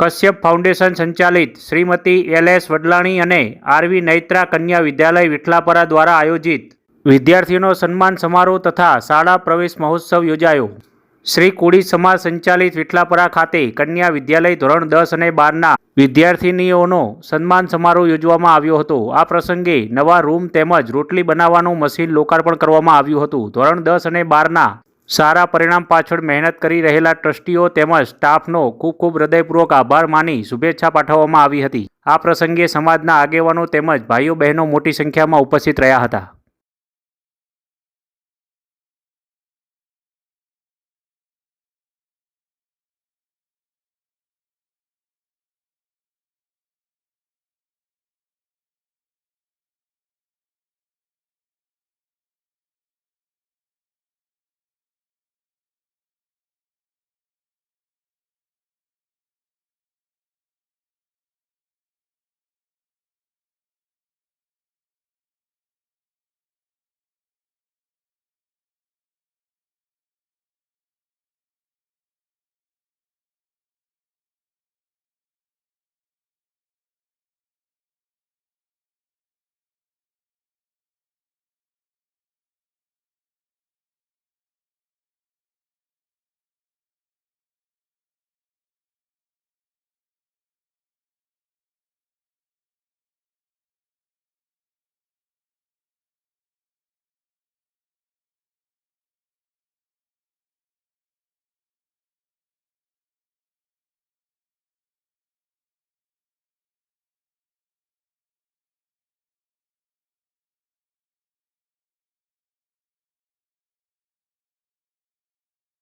Kashyap foundation સંચાલિત શ્રીમતી એલ.એસ. વડલાણી અને આર.વી. નૈત્રા કન્યા વિદ્યાલય વિઠલાપરા દ્વારા આયોજિત વિદ્યાર્થીઓનો સન્માન સમારોહ તથા શાળા પ્રવેશ મહોત્સવ યોજાયો। શ્રી કોળી સમાજ સંચાલિત વિઠલાપરા ખાતે કન્યા વિદ્યાલય ધોરણ 10 અને 12ના વિદ્યાર્થીનીઓનો સન્માન સમારોહ યોજવામાં આવ્યો હતો। આ પ્રસંગે નવા રૂમ તેમજ રોટલી બનાવવાનું મશીન લોકાર્પણ કરવામાં આવ્યું હતું। ધોરણ 10 અને 12ના સારા પરિણામ પાછળ મહેનત કરી રહેલા ટ્રસ્ટીઓ તેમજ સ્ટાફનો ખૂબ હૃદયપૂર્વક આભાર માની શુભેચ્છા પાઠવવામાં આવી હતી। આ પ્રસંગે સમાજના આગેવાનો તેમજ ભાઈઓ બહેનો મોટી સંખ્યામાં ઉપસ્થિત રહ્યા હતા।